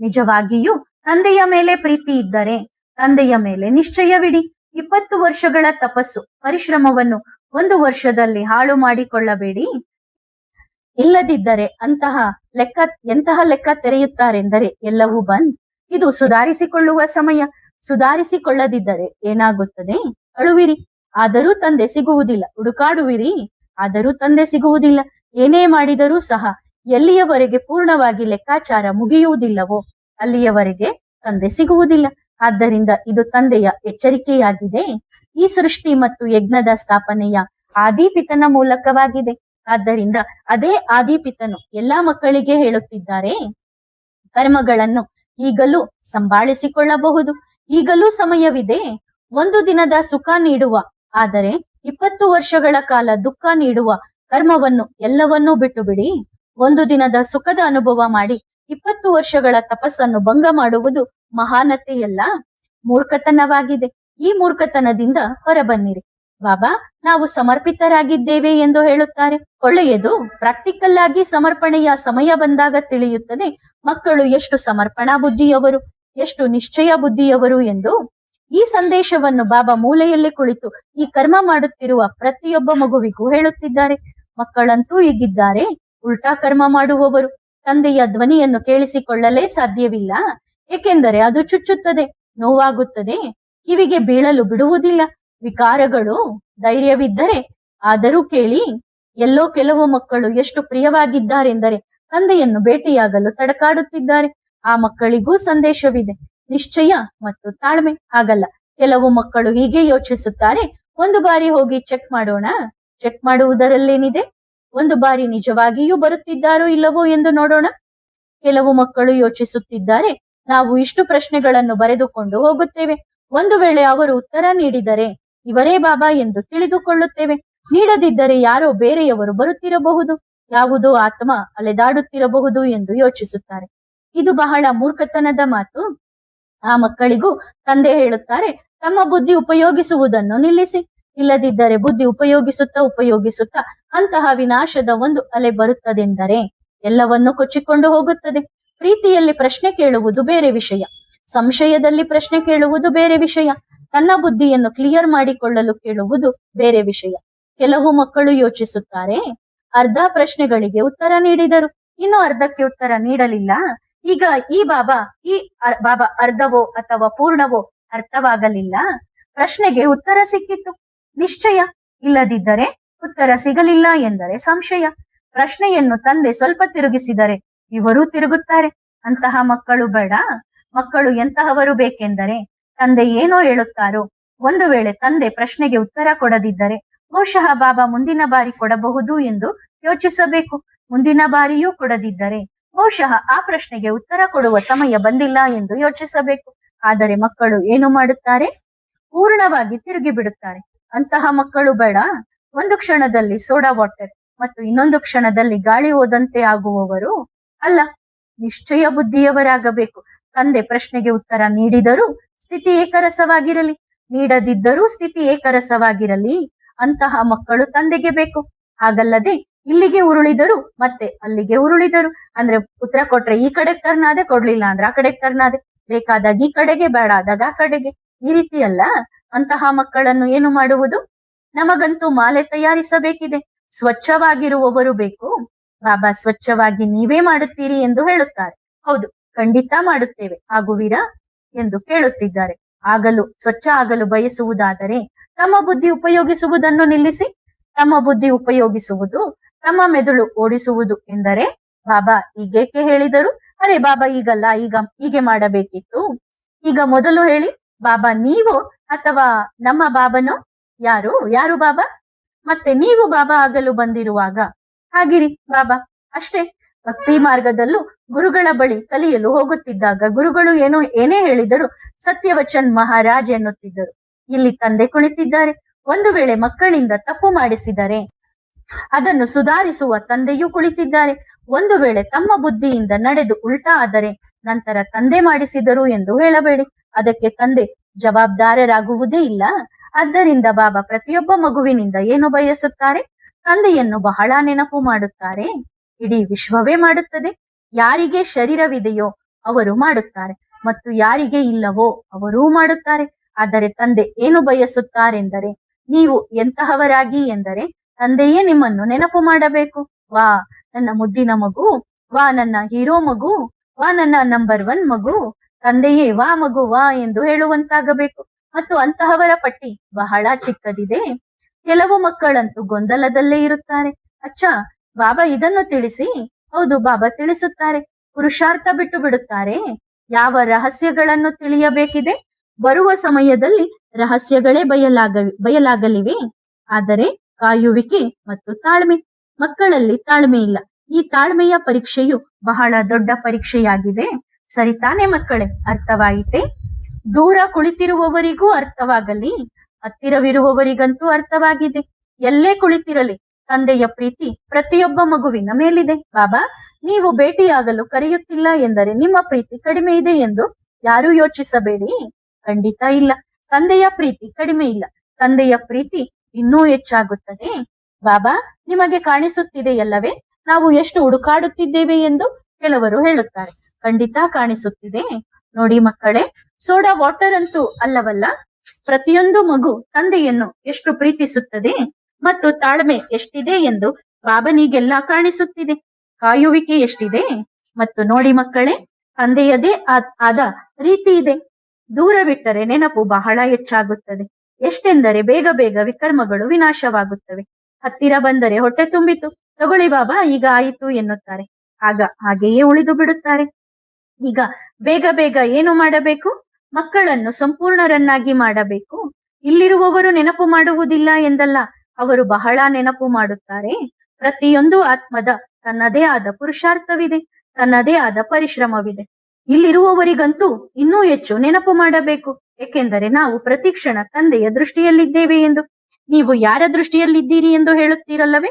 ನಿಜವಾಗಿಯೂ ತಂದೆಯ ಮೇಲೆ ಪ್ರೀತಿ ಇದ್ದರೆ ತಂದೆಯ ಮೇಲೆ ನಿಶ್ಚಯವಿಡಿ. 20 ವರ್ಷಗಳ ತಪಸ್ಸು ಪರಿಶ್ರಮವನ್ನು 1 ವರ್ಷದಲ್ಲಿ ಹಾಳು ಮಾಡಿಕೊಳ್ಳಬೇಡಿ. ಇಲ್ಲದಿದ್ದರೆ ಎಂತಹ ಲೆಕ್ಕ ತೆರೆಯುತ್ತಾರೆಂದರೆ ಎಲ್ಲವೂ ಬಂದ್. ಇದು ಸುಧಾರಿಸಿಕೊಳ್ಳುವ ಸಮಯ. ಸುಧಾರಿಸಿಕೊಳ್ಳದಿದ್ದರೆ ಏನಾಗುತ್ತದೆ? ಅಳುವಿರಿ, ಆದರೂ ತಂದೆ ಸಿಗುವುದಿಲ್ಲ. ಹುಡುಕಾಡುವಿರಿ, ಆದರೂ ತಂದೆ ಸಿಗುವುದಿಲ್ಲ. ಏನೇ ಮಾಡಿದರೂ ಸಹ ಎಲ್ಲಿಯವರೆಗೆ ಪೂರ್ಣವಾಗಿ ಲೆಕ್ಕಾಚಾರ ಮುಗಿಯುವುದಿಲ್ಲವೋ ಅಲ್ಲಿಯವರೆಗೆ ತಂದೆ ಸಿಗುವುದಿಲ್ಲ. ಆದ್ದರಿಂದ ಇದು ತಂದೆಯ ಎಚ್ಚರಿಕೆಯಾಗಿದೆ. ಈ ಸೃಷ್ಟಿ ಮತ್ತು ಯಜ್ಞದ ಸ್ಥಾಪನೆಯ ಆದಿಪಿತನ ಮೂಲಕವಾಗಿದೆ. ಆದ್ದರಿಂದ ಅದೇ ಆದಿಪಿತನು ಎಲ್ಲಾ ಮಕ್ಕಳಿಗೆ ಹೇಳುತ್ತಿದ್ದಾರೆ, ಕರ್ಮಗಳನ್ನು ಈಗಲೂ ಸಂಭಾಳಿಸಿಕೊಳ್ಳಬಹುದು. ಈಗಲೂ ಸಮಯವಿದೆ. ಒಂದು ದಿನದ ಸುಖ ನೀಡುವ, ಆದರೆ 20 ವರ್ಷಗಳ ಕಾಲ ದುಃಖ ನೀಡುವ ಕರ್ಮವನ್ನು ಎಲ್ಲವನ್ನೂ ಬಿಟ್ಟು ಬಿಡಿ. ಒಂದು ದಿನದ ಸುಖದ ಅನುಭವ ಮಾಡಿ 20 ವರ್ಷಗಳ ತಪಸ್ಸನ್ನು ಭಂಗ ಮಾಡುವುದು ಮಹಾನತೆಯಲ್ಲ, ಮೂರ್ಖತನವಾಗಿದೆ. ಈ ಮೂರ್ಖತನದಿಂದ ಹೊರಬನ್ನಿರಿ. ಬಾಬಾ ನಾವು ಸಮರ್ಪಿತರಾಗಿದ್ದೇವೆ ಎಂದು ಹೇಳುತ್ತಾರೆ. ಒಳ್ಳೆಯದು. ಪ್ರಾಕ್ಟಿಕಲ್ ಆಗಿ ಸಮರ್ಪಣೆಯ ಸಮಯ ಬಂದಾಗ ತಿಳಿಯುತ್ತದೆ ಮಕ್ಕಳು ಎಷ್ಟು ಸಮರ್ಪಣಾ ಬುದ್ಧಿಯವರು, ಎಷ್ಟು ನಿಶ್ಚಯ ಬುದ್ಧಿಯವರು ಎಂದು. ಈ ಸಂದೇಶವನ್ನು ಬಾಬಾ ಮೂಲೆಯಲ್ಲಿ ಕುಳಿತು ಈ ಕರ್ಮ ಮಾಡುತ್ತಿರುವ ಪ್ರತಿಯೊಬ್ಬ ಮಗುವಿಗೂ ಹೇಳುತ್ತಿದ್ದಾರೆ. ಮಕ್ಕಳಂತೂ ಹೀಗಿದ್ದಾರೆ, ಉಲ್ಟಾ ಕರ್ಮ ಮಾಡುವವರು. ತಂದೆಯ ಧ್ವನಿಯನ್ನು ಕೇಳಿಸಿಕೊಳ್ಳಲೇ ಸಾಧ್ಯವಿಲ್ಲ, ಏಕೆಂದರೆ ಅದು ಚುಚ್ಚುತ್ತದೆ, ನೋವಾಗುತ್ತದೆ, ಕಿವಿಗೆ ಬೀಳಲು ಬಿಡುವುದಿಲ್ಲ. ವಿಕಾರಗಳು ಧೈರ್ಯವಿದ್ದರೆ ಆದರೂ ಕೇಳಿ. ಎಲ್ಲೋ ಕೆಲವು ಮಕ್ಕಳು ಎಷ್ಟು ಪ್ರಿಯವಾಗಿದ್ದಾರೆಂದರೆ ತಂದೆಯನ್ನು ಭೇಟಿಯಾಗಲು ತಡಕಾಡುತ್ತಿದ್ದಾರೆ. ಆ ಮಕ್ಕಳಿಗೂ ಸಂದೇಶವಿದೆ, ನಿಶ್ಚಯ ಮತ್ತು ತಾಳ್ಮೆ. ಹಾಗಲ್ಲ, ಕೆಲವು ಮಕ್ಕಳು ಹೀಗೆ ಯೋಚಿಸುತ್ತಾರೆ, ಒಂದು ಬಾರಿ ಹೋಗಿ ಚೆಕ್ ಮಾಡೋಣ. ಚೆಕ್ ಮಾಡುವುದರಲ್ಲೇನಿದೆ? ಒಂದು ಬಾರಿ ನಿಜವಾಗಿಯೂ ಬರುತ್ತಿದ್ದಾರೋ ಇಲ್ಲವೋ ಎಂದು ನೋಡೋಣ. ಕೆಲವು ಮಕ್ಕಳು ಯೋಚಿಸುತ್ತಿದ್ದಾರೆ, ನಾವು ಇಷ್ಟು ಪ್ರಶ್ನೆಗಳನ್ನು ಬರೆದುಕೊಂಡು ಹೋಗುತ್ತೇವೆ, ಒಂದು ವೇಳೆ ಅವರು ಉತ್ತರ ನೀಡಿದರೆ ಇವರೇ ಬಾಬಾ ಎಂದು ತಿಳಿದುಕೊಳ್ಳುತ್ತೇವೆ, ನೀಡದಿದ್ದರೆ ಯಾರೋ ಬೇರೆಯವರು ಬರುತ್ತಿರಬಹುದು, ಯಾವುದೋ ಆತ್ಮ ಅಲೆದಾಡುತ್ತಿರಬಹುದು ಎಂದು ಯೋಚಿಸುತ್ತಾರೆ. ಇದು ಬಹಳ ಮೂರ್ಖತನದ ಮಾತು. ಆ ಮಕ್ಕಳಿಗೂ ತಂದೆ ಹೇಳುತ್ತಾರೆ, ತಮ್ಮ ಬುದ್ಧಿ ಉಪಯೋಗಿಸುವುದನ್ನು ನಿಲ್ಲಿಸಿ. ಇಲ್ಲದಿದ್ದರೆ ಬುದ್ಧಿ ಉಪಯೋಗಿಸುತ್ತಾ ಅಂತಹ ವಿನಾಶದ ಒಂದು ಅಲೆ ಬರುತ್ತದೆಂದರೆ ಎಲ್ಲವನ್ನು ಕೊಚ್ಚಿಕೊಂಡು ಹೋಗುತ್ತದೆ. ಪ್ರೀತಿಯಲ್ಲಿ ಪ್ರಶ್ನೆ ಕೇಳುವುದು ಬೇರೆ ವಿಷಯ, ಸಂಶಯದಲ್ಲಿ ಪ್ರಶ್ನೆ ಕೇಳುವುದು ಬೇರೆ ವಿಷಯ, ತನ್ನ ಬುದ್ಧಿಯನ್ನು ಕ್ಲಿಯರ್ ಮಾಡಿಕೊಳ್ಳಲು ಕೇಳುವುದು ಬೇರೆ ವಿಷಯ. ಕೆಲವು ಮಕ್ಕಳು ಯೋಚಿಸುತ್ತಾರೆ, ಅರ್ಧ ಪ್ರಶ್ನೆಗಳಿಗೆ ಉತ್ತರ ನೀಡಿದರು, ಇನ್ನು ಅರ್ಧಕ್ಕೆ ಉತ್ತರ ನೀಡಲಿಲ್ಲ. ಈಗ ಈ ಬಾಬಾ ಅರ್ಧವೋ ಅಥವಾ ಪೂರ್ಣವೋ ಅರ್ಥವಾಗಲಿಲ್ಲ. ಪ್ರಶ್ನೆಗೆ ಉತ್ತರ ಸಿಕ್ಕಿತ್ತು, ನಿಶ್ಚಯ. ಇಲ್ಲದಿದ್ದರೆ ಉತ್ತರ ಸಿಗಲಿಲ್ಲ ಎಂದರೆ ಸಂಶಯ. ಪ್ರಶ್ನೆಯನ್ನು ತಂದೆ ಸ್ವಲ್ಪ ತಿರುಗಿಸಿದರೆ ಇವರೂ ತಿರುಗುತ್ತಾರೆ. ಅಂತಹ ಮಕ್ಕಳು ಬೇಡ. ಮಕ್ಕಳು ಎಂತಹವರು ಬೇಕೆಂದರೆ ತಂದೆ ಏನೋ ಹೇಳುತ್ತಾರೋ, ಒಂದು ವೇಳೆ ತಂದೆ ಪ್ರಶ್ನೆಗೆ ಉತ್ತರ ಕೊಡದಿದ್ದರೆ ಬಹುಶಃ ಬಾಬಾ ಮುಂದಿನ ಬಾರಿ ಕೊಡಬಹುದು ಎಂದು ಯೋಚಿಸಬೇಕು. ಮುಂದಿನ ಬಾರಿಯೂ ಕೊಡದಿದ್ದರೆ ಬಹುಶಃ ಆ ಪ್ರಶ್ನೆಗೆ ಉತ್ತರ ಕೊಡುವ ಸಮಯ ಬಂದಿಲ್ಲ ಎಂದು ಯೋಚಿಸಬೇಕು. ಆದರೆ ಮಕ್ಕಳು ಏನು ಮಾಡುತ್ತಾರೆ? ಪೂರ್ಣವಾಗಿ ತಿರುಗಿ ಬಿಡುತ್ತಾರೆ. ಅಂತಹ ಮಕ್ಕಳು ಬೇಡ. ಒಂದು ಕ್ಷಣದಲ್ಲಿ ಸೋಡಾ ವಾಟರ್ ಮತ್ತು ಇನ್ನೊಂದು ಕ್ಷಣದಲ್ಲಿ ಗಾಳಿ ಹೋದಂತೆ ಆಗುವವರು ಅಲ್ಲ, ನಿಶ್ಚಯ ಬುದ್ಧಿಯವರಾಗಬೇಕು. ತಂದೆ ಪ್ರಶ್ನೆಗೆ ಉತ್ತರ ನೀಡಿದರೂ ಸ್ಥಿತಿ ಏಕರಸವಾಗಿರಲಿ, ನೀಡದಿದ್ದರೂ ಸ್ಥಿತಿ ಏಕರಸವಾಗಿರಲಿ. ಅಂತಹ ಮಕ್ಕಳು ತಂದೆಗೆ ಬೇಕು. ಹಾಗಲ್ಲದೆ ಇಲ್ಲಿಗೆ ಉರುಳಿದರು ಮತ್ತೆ ಅಲ್ಲಿಗೆ ಉರುಳಿದರು ಅಂದ್ರೆ ಉತ್ತರ ಕೊಟ್ರೆ ಈ ಕಡೆ ಟರ್ನ್ ಆದೆ, ಕೊಡ್ಲಿಲ್ಲ ಅಂದ್ರೆ ಆ ಕಡೆ ಟರ್ನ್ ಆದೆ, ಬೇಕಾದಾಗ ಈ ಕಡೆಗೆ, ಬೇಡ ಆದಾಗ ಆ ಕಡೆಗೆ. ಈ ರೀತಿ ಅಲ್ಲ. ಅಂತಹ ಮಕ್ಕಳನ್ನು ಏನು ಮಾಡುವುದು? ನಮಗಂತೂ ಮಾಲೆ ತಯಾರಿಸಬೇಕಿದೆ. ಸ್ವಚ್ಛವಾಗಿರುವವರು ಬೇಕು. ಬಾಬಾ ಸ್ವಚ್ಛವಾಗಿ ನೀವೇ ಮಾಡುತ್ತೀರಿ ಎಂದು ಹೇಳುತ್ತಾರೆ. ಹೌದು, ಖಂಡಿತ ಮಾಡುತ್ತೇವೆ, ಆಗುವಿರಾ ಎಂದು ಕೇಳುತ್ತಿದ್ದಾರೆ. ಸ್ವಚ್ಛ ಆಗಲು ಬಯಸುವುದಾದರೆ ತಮ್ಮ ಬುದ್ಧಿ ಉಪಯೋಗಿಸುವುದನ್ನು ನಿಲ್ಲಿಸಿ. ತಮ್ಮ ಬುದ್ಧಿ ಉಪಯೋಗಿಸುವುದು, ತಮ್ಮ ಮೆದುಳು ಓಡಿಸುವುದು ಎಂದರೆ ಬಾಬಾ ಈಗೇಕೆ ಹೇಳಿದರು? ಅರೆ ಬಾಬಾ ಈಗಲ್ಲ, ಈಗ ಹೀಗೆ ಮಾಡಬೇಕಿತ್ತು. ಈಗ ಮೊದಲು ಹೇಳಿ, ಬಾಬಾ ನೀವು ಅಥವಾ ನಮ್ಮ ಬಾಬನೋ? ಯಾರು ಬಾಬಾ? ಮತ್ತೆ ನೀವು ಬಾಬಾ ಆಗಲು ಬಂದಿರುವಾಗ ಹಾಗಿರಿ ಬಾಬಾ, ಅಷ್ಟೇ. ಭಕ್ತಿ ಮಾರ್ಗದಲ್ಲೂ ಗುರುಗಳ ಬಳಿ ಕಲಿಯಲು ಹೋಗುತ್ತಿದ್ದಾಗ ಗುರುಗಳು ಏನೇ ಹೇಳಿದರು ಸತ್ಯವಚನ್ ಮಹಾರಾಜ್ ಎನ್ನುತ್ತಿದ್ದರು. ಇಲ್ಲಿ ತಂದೆ ಕುಳಿತಿದ್ದಾರೆ. ಒಂದು ವೇಳೆ ಮಕ್ಕಳಿಂದ ತಪ್ಪು ಮಾಡಿಸಿದರೆ ಅದನ್ನು ಸುಧಾರಿಸುವ ತಂದೆಯೂ ಕುಳಿತಿದ್ದಾರೆ. ಒಂದು ವೇಳೆ ತಮ್ಮ ಬುದ್ಧಿಯಿಂದ ನಡೆದು ಉಲ್ಟಾ ಆದರೆ ನಂತರ ತಂದೆ ಮಾಡಿಸಿದರು ಎಂದು ಹೇಳಬೇಡಿ, ಅದಕ್ಕೆ ತಂದೆ ಜವಾಬ್ದಾರರಾಗುವುದೇ ಇಲ್ಲ. ಆದ್ದರಿಂದ ಬಾಬಾ ಪ್ರತಿಯೊಬ್ಬ ಮಗುವಿನಿಂದ ಏನು ಬಯಸುತ್ತಾರೆ? ತಂದೆಯನ್ನು ಬಹಳ ನೆನಪು ಮಾಡುತ್ತಾರೆ. ಇಡೀ ವಿಶ್ವವೇ ಮಾಡುತ್ತದೆ. ಯಾರಿಗೆ ಶರೀರವಿದೆಯೋ ಅವರು ಮಾಡುತ್ತಾರೆ ಮತ್ತು ಯಾರಿಗೆ ಇಲ್ಲವೋ ಅವರೂ ಮಾಡುತ್ತಾರೆ. ಆದರೆ ತಂದೆ ಏನು ಬಯಸುತ್ತಾರೆಂದರೆ ನೀವು ಎಂತಹವರಾಗಿ ಎಂದರೆ ತಂದೆಯೇ ನಿಮ್ಮನ್ನು ನೆನಪು ಮಾಡಬೇಕು. ನನ್ನ ಮುದ್ದಿನ ಮಗು, ವಾ ನನ್ನ ಹೀರೋ ಮಗು, ವಾ ನನ್ನ ನಂಬರ್ 1 ಮಗು, ತಂದೆಯೇ ವಾ ಮಗು ವಾ ಎಂದು ಹೇಳುವಂತಾಗಬೇಕು. ಮತ್ತು ಅಂತಹವರ ಪಟ್ಟಿ ಬಹಳ ಚಿಕ್ಕದಿದೆ. ಕೆಲವು ಮಕ್ಕಳಂತೂ ಗೊಂದಲದಲ್ಲೇ ಇರುತ್ತಾರೆ. ಅಚ್ಚ, ಬಾಬಾ ಇದನ್ನು ತಿಳಿಸಿ. ಹೌದು, ಬಾಬಾ ತಿಳಿಸುತ್ತಾರೆ. ಪುರುಷಾರ್ಥ ಬಿಟ್ಟು ಬಿಡುತ್ತಾರೆ. ಯಾವ ರಹಸ್ಯಗಳನ್ನು ತಿಳಿಯಬೇಕಿದೆ? ಬರುವ ಸಮಯದಲ್ಲಿ ರಹಸ್ಯಗಳೇ ಬಯಲಾಗಲಿವೆ. ಆದರೆ ಕಾಯುವಿಕೆ ಮತ್ತು ತಾಳ್ಮೆ. ಮಕ್ಕಳಲ್ಲಿ ತಾಳ್ಮೆ ಇಲ್ಲ. ಈ ತಾಳ್ಮೆಯ ಪರೀಕ್ಷೆಯು ಬಹಳ ದೊಡ್ಡ ಪರೀಕ್ಷೆಯಾಗಿದೆ. ಸರಿ ತಾನೇ ಮಕ್ಕಳೇ? ಅರ್ಥವಾಯಿತೆ? ದೂರ ಕುಳಿತಿರುವವರಿಗೂ ಅರ್ಥವಾಗಲಿ, ಹತ್ತಿರವಿರುವವರಿಗಂತೂ ಅರ್ಥವಾಗಿದೆ. ಎಲ್ಲೇ ಕುಳಿತಿರಲಿ ತಂದೆಯ ಪ್ರೀತಿ ಪ್ರತಿಯೊಬ್ಬ ಮಗುವಿನ ಮೇಲಿದೆ. ಬಾಬಾ, ನೀವು ಭೇಟಿಯಾಗಲು ಕರೆಯುತ್ತಿಲ್ಲ ಎಂದರೆ ನಿಮ್ಮ ಪ್ರೀತಿ ಕಡಿಮೆ ಇದೆ ಎಂದು ಯಾರೂ ಯೋಚಿಸಬೇಡಿ. ಖಂಡಿತ ಇಲ್ಲ, ತಂದೆಯ ಪ್ರೀತಿ ಕಡಿಮೆ ಇಲ್ಲ. ತಂದೆಯ ಪ್ರೀತಿ ಇನ್ನೂ ಹೆಚ್ಚಾಗುತ್ತದೆ. ಬಾಬಾ, ನಿಮಗೆ ಕಾಣಿಸುತ್ತಿದೆಯಲ್ಲವೇ ನಾವು ಎಷ್ಟು ಹುಡುಕಾಡುತ್ತಿದ್ದೇವೆ ಎಂದು ಕೆಲವರು ಹೇಳುತ್ತಾರೆ. ಖಂಡಿತ ಕಾಣಿಸುತ್ತಿದೆ. ನೋಡಿ ಮಕ್ಕಳೇ, ಸೋಡಾ ವಾಟರ್ ಅಂತೂ ಅಲ್ಲವಲ್ಲ. ಪ್ರತಿಯೊಂದು ಮಗು ತಂದೆಯನ್ನು ಎಷ್ಟು ಪ್ರೀತಿಸುತ್ತದೆ ಮತ್ತು ತಾಳ್ಮೆ ಎಷ್ಟಿದೆ ಎಂದು ಬಾಬನಿಗೆಲ್ಲ ಕಾಣಿಸುತ್ತಿದೆ. ಕಾಯುವಿಕೆ ಎಷ್ಟಿದೆ ಮತ್ತು ನೋಡಿ ಮಕ್ಕಳೇ, ತಂದೆಯದೇ ಆದ ರೀತಿ ಇದೆ. ದೂರವಿಟ್ಟರೆ ನೆನಪು ಬಹಳ ಹೆಚ್ಚಾಗುತ್ತದೆ. ಎಷ್ಟೆಂದರೆ ಬೇಗ ಬೇಗ ವಿಕರ್ಮಗಳು ವಿನಾಶವಾಗುತ್ತವೆ. ಹತ್ತಿರ ಬಂದರೆ ಹೊಟ್ಟೆ ತುಂಬಿತು, ತಗೊಳ್ಳಿ ಬಾಬಾ ಈಗ ಆಯಿತು ಎನ್ನುತ್ತಾರೆ. ಆಗ ಹಾಗೆಯೇ ಉಳಿದು ಬಿಡುತ್ತಾರೆ. ಈಗ ಬೇಗ ಬೇಗ ಏನು ಮಾಡಬೇಕು? ಮಕ್ಕಳನ್ನು ಸಂಪೂರ್ಣರನ್ನಾಗಿ ಮಾಡಬೇಕು. ಇಲ್ಲಿರುವವರು ನೆನಪು ಮಾಡುವುದಿಲ್ಲ ಎಂದಲ್ಲ, ಅವರು ಬಹಳ ನೆನಪು ಮಾಡುತ್ತಾರೆ. ಪ್ರತಿಯೊಂದು ಆತ್ಮದ ತನ್ನದೇ ಆದ ಪುರುಷಾರ್ಥವಿದೆ, ತನ್ನದೇ ಆದ ಪರಿಶ್ರಮವಿದೆ. ಇಲ್ಲಿರುವವರಿಗಂತೂ ಇನ್ನೂ ಹೆಚ್ಚು ನೆನಪು ಮಾಡಬೇಕು. ಏಕೆಂದರೆ ನಾವು ಪ್ರತಿ ಕ್ಷಣ ತಂದೆಯ ದೃಷ್ಟಿಯಲ್ಲಿದ್ದೇವೆ ಎಂದು. ನೀವು ಯಾರ ದೃಷ್ಟಿಯಲ್ಲಿದ್ದೀರಿ ಎಂದು ಹೇಳುತ್ತೀರಲ್ಲವೇ?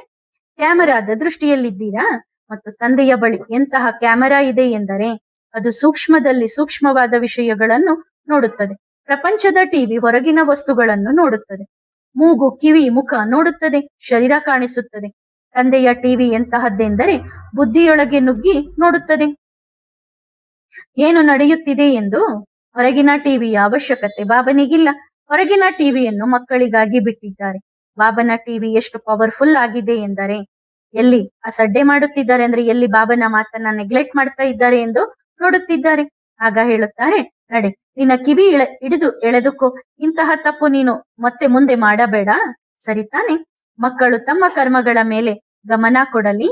ಕ್ಯಾಮೆರಾದ ದೃಷ್ಟಿಯಲ್ಲಿದ್ದೀರಾ? ಮತ್ತು ತಂದೆಯ ಬಳಿ ಎಂತಹ ಕ್ಯಾಮೆರಾ ಇದೆ ಎಂದರೆ ಅದು ಸೂಕ್ಷ್ಮದಲ್ಲಿ ಸೂಕ್ಷ್ಮವಾದ ವಿಷಯಗಳನ್ನು ನೋಡುತ್ತದೆ. ಪ್ರಪಂಚದ ಟಿವಿ ಹೊರಗಿನ ವಸ್ತುಗಳನ್ನು ನೋಡುತ್ತದೆ. ಮೂಗು, ಕಿವಿ, ಮುಖ ನೋಡುತ್ತದೆ, ಶರೀರ ಕಾಣಿಸುತ್ತದೆ. ತಂದೆಯ ಟಿವಿ ಎಂತಹದ್ದೆಂದರೆ ಬುದ್ಧಿಯೊಳಗೆ ನುಗ್ಗಿ ನೋಡುತ್ತದೆ ಏನು ನಡೆಯುತ್ತಿದೆ ಎಂದು. ಹೊರಗಿನ ಟಿವಿಯ ಅವಶ್ಯಕತೆ ಬಾಬನಿಗಿಲ್ಲ. ಹೊರಗಿನ ಟಿವಿಯನ್ನು ಮಕ್ಕಳಿಗಾಗಿ ಬಿಟ್ಟಿದ್ದಾರೆ. ಬಾಬನ ಟಿವಿ ಎಷ್ಟು ಪವರ್ಫುಲ್ ಆಗಿದೆ ಎಂದರೆ, ಎಲ್ಲಿ ಅಸಡ್ಡೆ ಮಾಡುತ್ತಿದ್ದಾರೆ ಅಂದ್ರೆ, ಎಲ್ಲಿ ಬಾಬನ ಮಾತನ್ನ ನೆಗ್ಲೆಕ್ಟ್ ಮಾಡ್ತಾ ಇದ್ದಾರೆ ಎಂದು ನೋಡುತ್ತಿದ್ದಾರೆ. ಆಗ ಹೇಳುತ್ತಾರೆ, ನಡೆ, ನಿನ್ನ ಕಿವಿ ಹಿಡಿದು ಎಳೆದುಕೋ, ಇಂತಹ ತಪ್ಪು ನೀನು ಮತ್ತೆ ಮುಂದೆ ಮಾಡಬೇಡ. ಸರಿ ತಾನೆ? ಮಕ್ಕಳು ತಮ್ಮ ಕರ್ಮಗಳ ಮೇಲೆ ಗಮನ ಕೊಡಲಿ.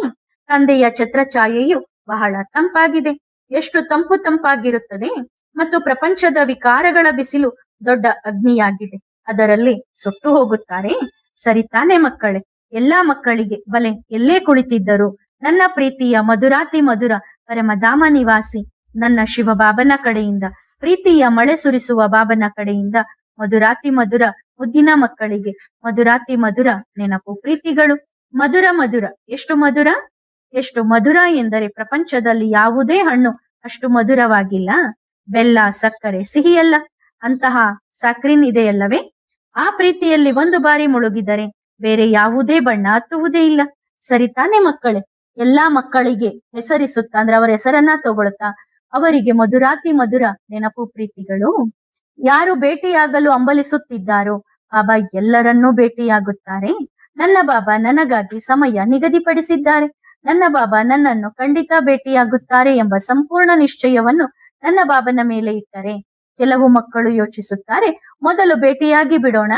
ತಂದೆಯ ಛತ್ರಛಾಯೆಯು ಬಹಳ ತಂಪಾಗಿದೆ. ಎಷ್ಟು ತಂಪಾಗಿರುತ್ತದೆ. ಮತ್ತು ಪ್ರಪಂಚದ ವಿಕಾರಗಳ ಬಿಸಿಲು ದೊಡ್ಡ ಅಗ್ನಿಯಾಗಿದೆ. ಅದರಲ್ಲಿ ಸುಟ್ಟು ಹೋಗುತ್ತಾರೆ. ಸರಿ ತಾನೆ ಮಕ್ಕಳೇ? ಎಲ್ಲಾ ಮಕ್ಕಳಿಗೆ ಬಲೆ ಎಲ್ಲೇ ಕುಳಿತಿದ್ದರು ನನ್ನ ಪ್ರೀತಿಯ ಮಧುರಾತಿ ಮಧುರ ಪರಮಧಾಮ ನಿವಾಸಿ ನನ್ನ ಶಿವ ಬಾಬನ ಕಡೆಯಿಂದ, ಪ್ರೀತಿಯ ಮಳೆ ಸುರಿಸುವ ಬಾಬನ ಕಡೆಯಿಂದ ಮಧುರಾತಿ ಮಧುರ ಮುದ್ದಿನ ಮಕ್ಕಳಿಗೆ ಮಧುರಾತಿ ಮಧುರ ನೆನಪು ಪ್ರೀತಿಗಳು. ಮಧುರ ಮಧುರ, ಎಷ್ಟು ಮಧುರ, ಎಷ್ಟು ಮಧುರ ಎಂದರೆ ಪ್ರಪಂಚದಲ್ಲಿ ಯಾವುದೇ ಹಣ್ಣು ಅಷ್ಟು ಮಧುರವಾಗಿಲ್ಲ. ಬೆಲ್ಲ, ಸಕ್ಕರೆ ಸಿಹಿಯಲ್ಲ, ಅಂತಹ ಸಾಕ್ರಿನ್ ಇದೆಯಲ್ಲವೇ? ಆ ಪ್ರೀತಿಯಲ್ಲಿ ಒಂದು ಬಾರಿ ಮುಳುಗಿದರೆ ಬೇರೆ ಯಾವುದೇ ಬಣ್ಣ ಹತ್ತುವುದೇ ಇಲ್ಲ. ಸರಿ ತಾನೇ ಮಕ್ಕಳೇ? ಎಲ್ಲಾ ಮಕ್ಕಳಿಗೆ ಹೆಸರಿಸುತ್ತಾ ಅಂದ್ರೆ ಅವರ ಹೆಸರನ್ನ ತಗೊಳ್ತಾ ಅವರಿಗೆ ಮಧುರಾತಿ ಮಧುರ ನೆನಪು ಪ್ರೀತಿಗಳು. ಯಾರು ಭೇಟಿಯಾಗಲು ಹಂಬಲಿಸುತ್ತಿದ್ದಾರೋ ಬಾಬಾ ಎಲ್ಲರನ್ನೂ ಭೇಟಿಯಾಗುತ್ತಾರೆ. ನನ್ನ ಬಾಬಾ ನನಗಾಗಿ ಸಮಯ ನಿಗದಿಪಡಿಸಿದ್ದಾರೆ. ನನ್ನ ಬಾಬಾ ನನ್ನನ್ನು ಖಂಡಿತ ಭೇಟಿಯಾಗುತ್ತಾರೆ ಎಂಬ ಸಂಪೂರ್ಣ ನಿಶ್ಚಯವನ್ನು ನನ್ನ ಬಾಬನ ಮೇಲೆ ಇಟ್ಟರೆ ಕೆಲವು ಮಕ್ಕಳು ಯೋಚಿಸುತ್ತಾರೆ, ಮೊದಲು ಭೇಟಿಯಾಗಿ ಬಿಡೋಣ,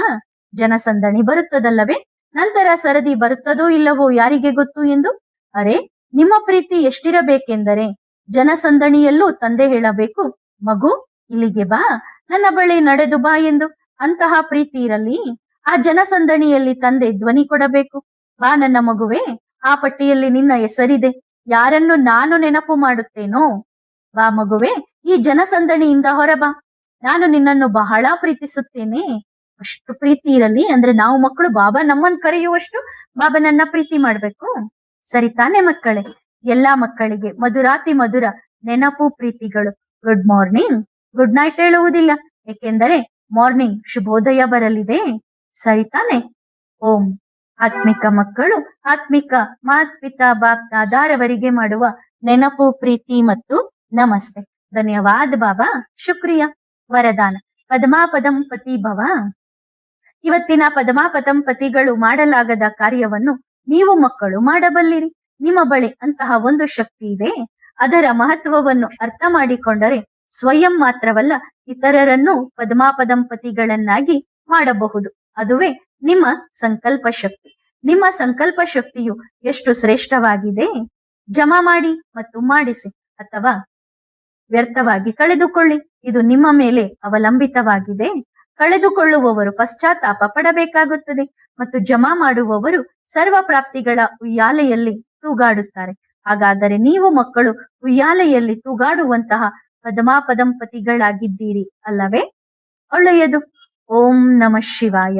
ಜನಸಂದಣಿ ಬರುತ್ತದಲ್ಲವೇ, ನಂತರ ಸರದಿ ಬರುತ್ತದೋ ಇಲ್ಲವೋ ಯಾರಿಗೆ ಗೊತ್ತು ಎಂದು. ಅರೆ, ನಿಮ್ಮ ಪ್ರೀತಿ ಎಷ್ಟಿರಬೇಕೆಂದರೆ ಜನಸಂದಣಿಯಲ್ಲೂ ತಂದೆ ಹೇಳಬೇಕು, ಮಗು ಇಲ್ಲಿಗೆ ಬಾ, ನನ್ನ ಬಳಿ ನಡೆದು ಬಾ ಎಂದು. ಅಂತಹ ಪ್ರೀತಿ ಇರಲಿ. ಆ ಜನಸಂದಣಿಯಲ್ಲಿ ತಂದೆ ಧ್ವನಿ ಕೊಡಬೇಕು, ಬಾ ನನ್ನ ಮಗುವೆ, ಆ ಪಟ್ಟಿಯಲ್ಲಿ ನಿನ್ನ ಹೆಸರಿದೆ. ಯಾರನ್ನು ನಾನು ನೆನಪು ಮಾಡುತ್ತೇನೋ, ಬಾ ಮಗುವೆ, ಈ ಜನಸಂದಣಿಯಿಂದ ಹೊರಬಾ, ನಾನು ನಿನ್ನನ್ನು ಬಹಳ ಪ್ರೀತಿಸುತ್ತೇನೆ. ಅಷ್ಟು ಪ್ರೀತಿ ಇರಲಿ. ಅಂದ್ರೆ ನಾವು ಮಕ್ಕಳು ಬಾಬಾ ನಮ್ಮನ್ನು ಕರೆಯುವಷ್ಟು ಬಾಬನನ್ನ ಪ್ರೀತಿ ಮಾಡ್ಬೇಕು. ಸರಿ ತಾನೇ ಮಕ್ಕಳೇ? ಎಲ್ಲಾ ಮಕ್ಕಳಿಗೆ ಮಧುರಾತಿ ಮಧುರ ನೆನಪು ಪ್ರೀತಿಗಳು. ಗುಡ್ ಮಾರ್ನಿಂಗ್, ಗುಡ್ ನೈಟ್ ಹೇಳುವುದಿಲ್ಲ, ಏಕೆಂದರೆ ಮಾರ್ನಿಂಗ್ ಶುಭೋದಯ ಬರಲಿದೆ. ಸರಿ ತಾನೆ? ಓಂ. ಆತ್ಮಿಕ ಮಕ್ಕಳು ಆತ್ಮಿಕ ಮಾತ್ ಪಿತಾ ಬಾಪ್ ದಾದಾರವರಿಗೆ ಮಾಡುವ ನೆನಪು ಪ್ರೀತಿ ಮತ್ತು ನಮಸ್ತೆ. ಧನ್ಯವಾದ ಬಾಬಾ, ಶುಕ್ರಿಯಾ. ವರದಾನ: ಪದಮಾಪದಂ ಪತಿ ಭವ. ಇವತ್ತಿನ ಪದಮಾಪದಂ ಪತಿಗಳು ಮಾಡಲಾಗದ ಕಾರ್ಯವನ್ನು ನೀವು ಮಕ್ಕಳು ಮಾಡಬಲ್ಲಿರಿ. ನಿಮ್ಮ ಬಳಿ ಅಂತಹ ಒಂದು ಶಕ್ತಿ ಇದೆ. ಅದರ ಮಹತ್ವವನ್ನು ಅರ್ಥ ಮಾಡಿಕೊಂಡರೆ ಸ್ವಯಂ ಮಾತ್ರವಲ್ಲ, ಇತರರನ್ನು ಪದ್ಮಾಪದಂಪತಿಗಳನ್ನಾಗಿ ಮಾಡಬಹುದು. ಅದುವೇ ನಿಮ್ಮ ಸಂಕಲ್ಪ ಶಕ್ತಿ. ನಿಮ್ಮ ಸಂಕಲ್ಪ ಶಕ್ತಿಯು ಎಷ್ಟು ಶ್ರೇಷ್ಠವಾಗಿದೆ. ಜಮಾ ಮಾಡಿ ಮತ್ತು ಮಾಡಿಸಿ, ಅಥವಾ ವ್ಯರ್ಥವಾಗಿ ಕಳೆದುಕೊಳ್ಳಿ, ಇದು ನಿಮ್ಮ ಮೇಲೆ ಅವಲಂಬಿತವಾಗಿದೆ. ಕಳೆದುಕೊಳ್ಳುವವರು ಪಶ್ಚಾತ್ತಾಪ ಪಡಬೇಕಾಗುತ್ತದೆ ಮತ್ತು ಜಮಾ ಮಾಡುವವರು ಸರ್ವ ಪ್ರಾಪ್ತಿಗಳ ಉಯ್ಯಾಲೆಯಲ್ಲಿ ತೂಗಾಡುತ್ತಾರೆ. ಹಾಗಾದರೆ ನೀವು ಮಕ್ಕಳು ಉಯ್ಯಾಲೆಯಲ್ಲಿ ತೂಗಾಡುವಂತಹ ಪದ್ಮಾಪದಂಪತಿಗಳಾಗಿದ್ದೀರಿ ಅಲ್ಲವೇ? ಒಳ್ಳೆಯದು. ಓಂ ನಮಃ ಶಿವಾಯ.